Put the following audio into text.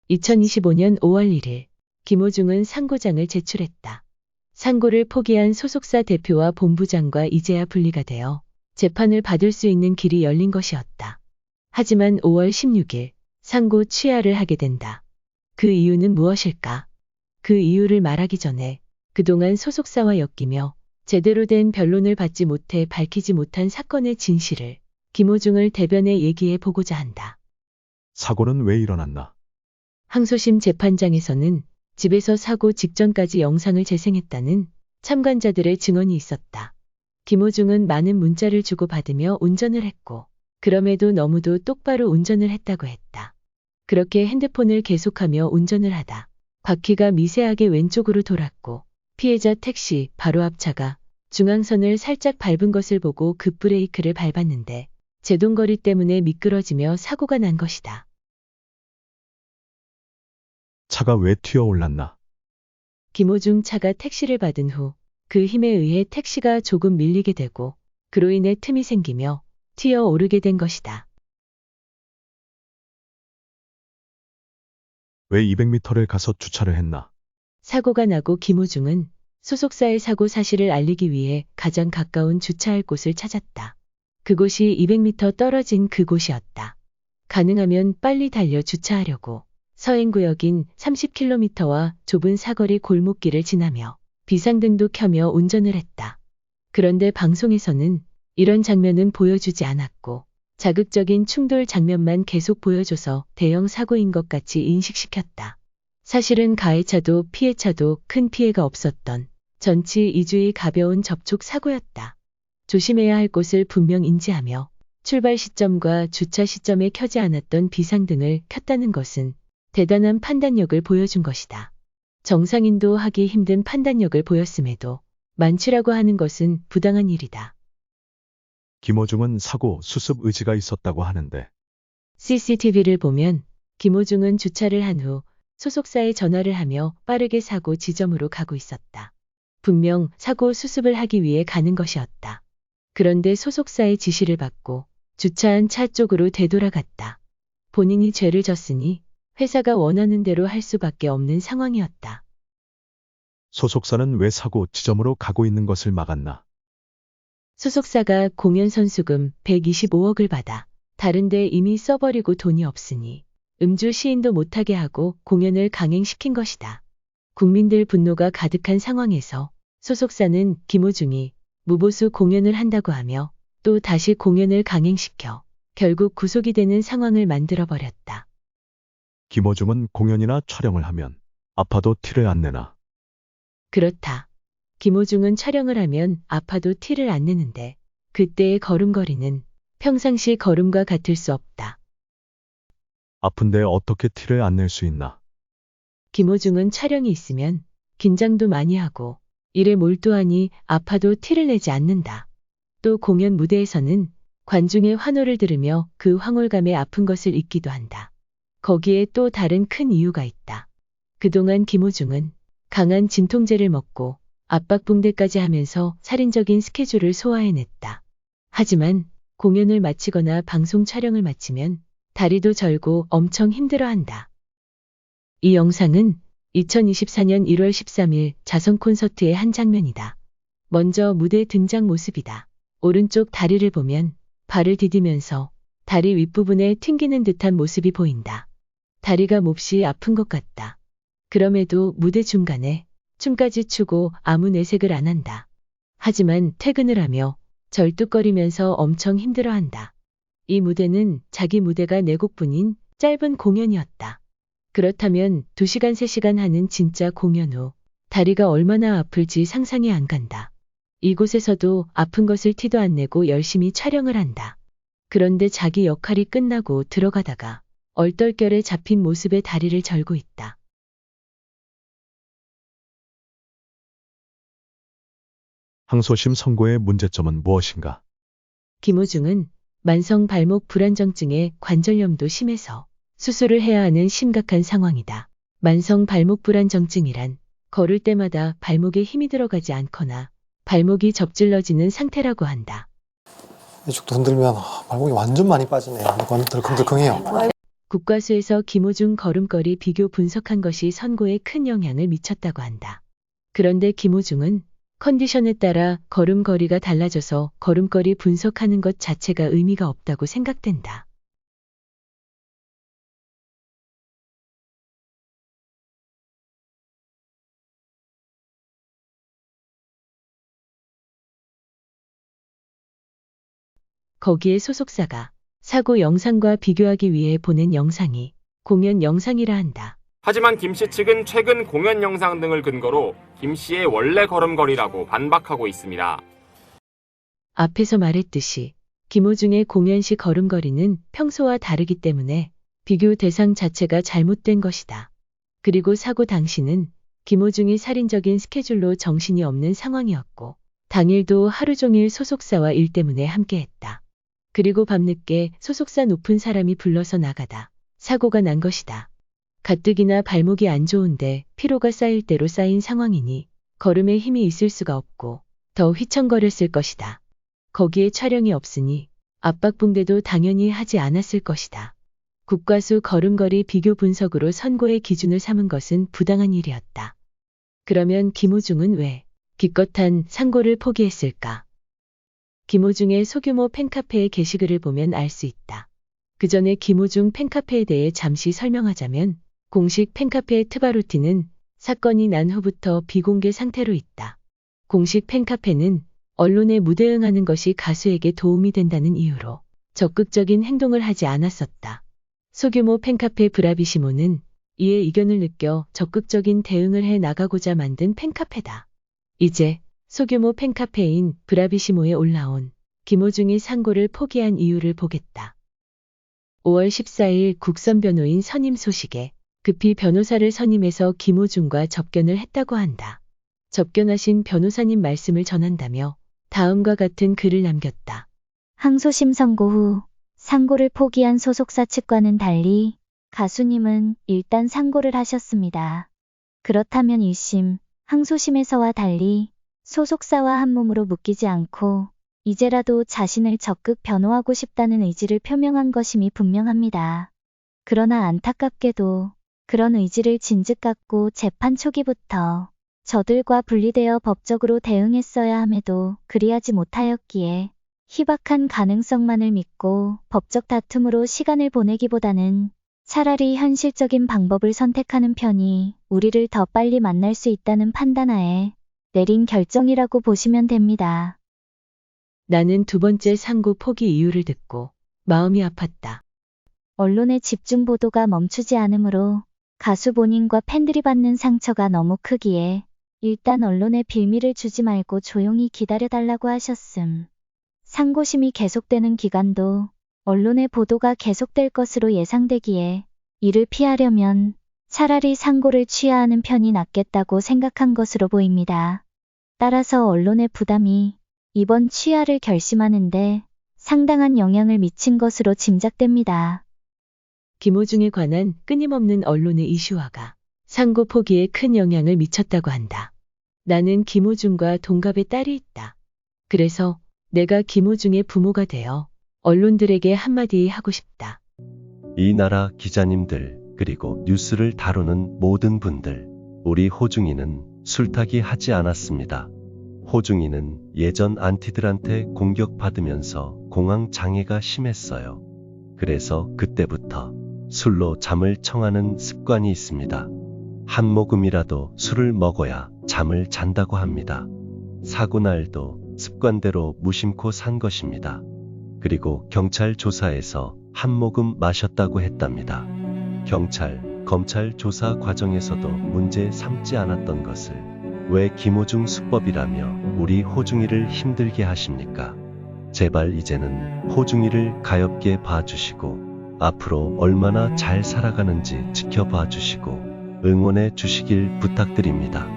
2025년 5월 1일 김호중은 상고장을 제출했다. 상고를 포기한 소속사 대표와 본부장과 이제야 분리가 되어 재판을 받을 수 있는 길이 열린 것이었다. 하지만 5월 16일 상고 취하를 하게 된다. 그 이유는 무엇일까? 그 이유를 말하기 전에 그동안 소속사와 엮이며 제대로 된 변론을 받지 못해 밝히지 못한 사건의 진실을 김호중을 대변해 얘기해 보고자 한다. 사고는 왜 일어났나? 항소심 재판장에서는 집에서 사고 직전까지 영상을 재생했다는 참관자들의 증언이 있었다. 김호중은 많은 문자를 주고받으며 운전을 했고 그럼에도 너무도 똑바로 운전을 했다고 했다. 그렇게 핸드폰을 계속하며 운전을 하다 바퀴가 미세하게 왼쪽으로 돌았고 피해자 택시 바로 앞 차가 중앙선을 살짝 밟은 것을 보고 급브레이크를 밟았는데 제동거리 때문에 미끄러지며 사고가 난 것이다. 차가 왜 튀어올랐나? 김호중 차가 택시를 받은 후 그 힘에 의해 택시가 조금 밀리게 되고 그로 인해 틈이 생기며 튀어오르게 된 것이다. 왜 200m를 가서 주차를 했나? 사고가 나고 김호중은 소속사의 사고 사실을 알리기 위해 가장 가까운 주차할 곳을 찾았다. 그곳이 200m 떨어진 그곳이었다. 가능하면 빨리 달려 주차하려고 서행구역인 30km와 좁은 사거리 골목길을 지나며 비상등도 켜며 운전을 했다. 그런데 방송에서는 이런 장면은 보여주지 않았고 자극적인 충돌 장면만 계속 보여줘서 대형 사고인 것 같이 인식시켰다. 사실은 가해차도 피해차도 큰 피해가 없었던 전치 2주의 가벼운 접촉 사고였다. 조심해야 할 곳을 분명 인지하며 출발 시점과 주차 시점에 켜지 않았던 비상등을 켰다는 것은 대단한 판단력을 보여준 것이다. 정상인도 하기 힘든 판단력을 보였음에도 만취라고 하는 것은 부당한 일이다. 김호중은 사고 수습 의지가 있었다고 하는데 CCTV를 보면 김호중은 주차를 한 후 소속사에 전화를 하며 빠르게 사고 지점으로 가고 있었다. 분명 사고 수습을 하기 위해 가는 것이었다. 그런데 소속사의 지시를 받고 주차한 차 쪽으로 되돌아갔다. 본인이 죄를 졌으니 회사가 원하는 대로 할 수밖에 없는 상황이었다. 소속사는 왜 사고 지점으로 가고 있는 것을 막았나? 소속사가 공연 선수금 125억을 받아 다른데 이미 써버리고 돈이 없으니 음주 시인도 못하게 하고 공연을 강행시킨 것이다. 국민들 분노가 가득한 상황에서 소속사는 김호중이 무보수 공연을 한다고 하며 또 다시 공연을 강행시켜 결국 구속이 되는 상황을 만들어버렸다. 김호중은 공연이나 촬영을 하면 아파도 티를 안 내나? 그렇다. 김호중은 촬영을 하면 아파도 티를 안 내는데 그때의 걸음걸이는 평상시 걸음과 같을 수 없다. 아픈데 어떻게 티를 안 낼 수 있나? 김호중은 촬영이 있으면 긴장도 많이 하고 일에 몰두하니 아파도 티를 내지 않는다. 또 공연 무대에서는 관중의 환호를 들으며 그 황홀감에 아픈 것을 잊기도 한다. 거기에 또 다른 큰 이유가 있다. 그동안 김호중은 강한 진통제를 먹고 압박붕대까지 하면서 살인적인 스케줄을 소화해냈다. 하지만 공연을 마치거나 방송 촬영을 마치면 다리도 절고 엄청 힘들어한다. 이 영상은 2024년 1월 13일 자선 콘서트의 한 장면이다. 먼저 무대 등장 모습이다. 오른쪽 다리를 보면 발을 디디면서 다리 윗부분에 튕기는 듯한 모습이 보인다. 다리가 몹시 아픈 것 같다. 그럼에도 무대 중간에 춤까지 추고 아무 내색을 안 한다. 하지만 퇴근을 하며 절뚝거리면서 엄청 힘들어한다. 이 무대는 자기 무대가 4곡뿐인 짧은 공연이었다. 그렇다면 2시간 3시간 하는 진짜 공연 후 다리가 얼마나 아플지 상상이 안 간다. 이곳에서도 아픈 것을 티도 안 내고 열심히 촬영을 한다. 그런데 자기 역할이 끝나고 들어가다가 얼떨결에 잡힌 모습의 다리를 절고 있다. 항소심 선고의 문제점은 무엇인가? 김호중은 만성 발목 불안정증에 관절염도 심해서 수술을 해야 하는 심각한 상황이다. 만성 발목 불안정증이란 걸을 때마다 발목에 힘이 들어가지 않거나 발목이 접질러지는 상태라고 한다. 이쪽도 흔들면 발목이 완전 많이 빠지네요. 이건 덜컹덜컹해요. 국과수에서 김호중 걸음걸이 비교 분석한 것이 선고에 큰 영향을 미쳤다고 한다. 그런데 김호중은 컨디션에 따라 걸음걸이가 달라져서 걸음걸이 분석하는 것 자체가 의미가 없다고 생각된다. 거기에 소속사가 사고 영상과 비교하기 위해 보낸 영상이 공연 영상이라 한다. 하지만 김 씨 측은 최근 공연 영상 등을 근거로 김 씨의 원래 걸음걸이라고 반박하고 있습니다. 앞에서 말했듯이 김호중의 공연 시 걸음걸이는 평소와 다르기 때문에 비교 대상 자체가 잘못된 것이다. 그리고 사고 당시는 김호중이 살인적인 스케줄로 정신이 없는 상황이었고 당일도 하루 종일 소속사와 일 때문에 함께했다. 그리고 밤늦게 소속사 높은 사람이 불러서 나가다 사고가 난 것이다. 가뜩이나 발목이 안 좋은데 피로가 쌓일 대로 쌓인 상황이니 걸음에 힘이 있을 수가 없고 더 휘청거렸을 것이다. 거기에 촬영이 없으니 압박붕대도 당연히 하지 않았을 것이다. 국과수 걸음걸이 비교 분석으로 선고의 기준을 삼은 것은 부당한 일이었다. 그러면 김호중은 왜 기껏한 상고를 포기했을까? 김호중의 소규모 팬카페의 게시글을 보면 알 수 있다. 그 전에 김호중 팬카페에 대해 잠시 설명하자면 공식 팬카페의 트바루티는 사건이 난 후부터 비공개 상태로 있다. 공식 팬카페는 언론에 무대응하는 것이 가수에게 도움이 된다는 이유로 적극적인 행동을 하지 않았었다. 소규모 팬카페 브라비시모는 이에 이견을 느껴 적극적인 대응을 해 나가고자 만든 팬카페다. 이제 소규모 팬카페인 브라비시모에 올라온 김호중이 상고를 포기한 이유를 보겠다. 5월 14일 국선 변호인 선임 소식에 급히 변호사를 선임해서 김호중과 접견을 했다고 한다. 접견하신 변호사님 말씀을 전한다며 다음과 같은 글을 남겼다. 항소심 선고 후 상고를 포기한 소속사 측과는 달리 가수님은 일단 상고를 하셨습니다. 그렇다면 1심, 항소심에서와 달리 소속사와 한 몸으로 묶이지 않고 이제라도 자신을 적극 변호하고 싶다는 의지를 표명한 것임이 분명합니다. 그러나 안타깝게도 그런 의지를 진즉 갖고 재판 초기부터 저들과 분리되어 법적으로 대응했어야 함에도 그리하지 못하였기에 희박한 가능성만을 믿고 법적 다툼으로 시간을 보내기보다는 차라리 현실적인 방법을 선택하는 편이 우리를 더 빨리 만날 수 있다는 판단하에 내린 결정이라고 보시면 됩니다. 나는 두 번째 상고 포기 이유를 듣고 마음이 아팠다. 언론의 집중 보도가 멈추지 않으므로 가수 본인과 팬들이 받는 상처가 너무 크기에 일단 언론에 빌미를 주지 말고 조용히 기다려달라고 하셨음. 상고심이 계속되는 기간도 언론의 보도가 계속될 것으로 예상되기에 이를 피하려면 차라리 상고를 취하하는 편이 낫겠다고 생각한 것으로 보입니다. 따라서 언론의 부담이 이번 취하를 결심하는데 상당한 영향을 미친 것으로 짐작됩니다. 김호중에 관한 끊임없는 언론의 이슈화가 상고 포기에 큰 영향을 미쳤다고 한다. 나는 김호중과 동갑의 딸이 있다. 그래서 내가 김호중의 부모가 되어 언론들에게 한마디 하고 싶다. 이 나라 기자님들, 그리고 뉴스를 다루는 모든 분들, 우리 호중이는 술타기 하지 않았습니다. 호중이는 예전 안티들한테 공격받으면서 공황 장애가 심했어요. 그래서 그때부터 술로 잠을 청하는 습관이 있습니다. 한 모금이라도 술을 먹어야 잠을 잔다고 합니다. 사고 날도 습관대로 무심코 산 것입니다. 그리고 경찰 조사에서 한 모금 마셨다고 했답니다. 경찰, 검찰 조사 과정에서도 문제 삼지 않았던 것을 왜 김호중 수법이라며 우리 호중이를 힘들게 하십니까? 제발 이제는 호중이를 가엾게 봐주시고 앞으로 얼마나 잘 살아가는지 지켜봐 주시고 응원해 주시길 부탁드립니다.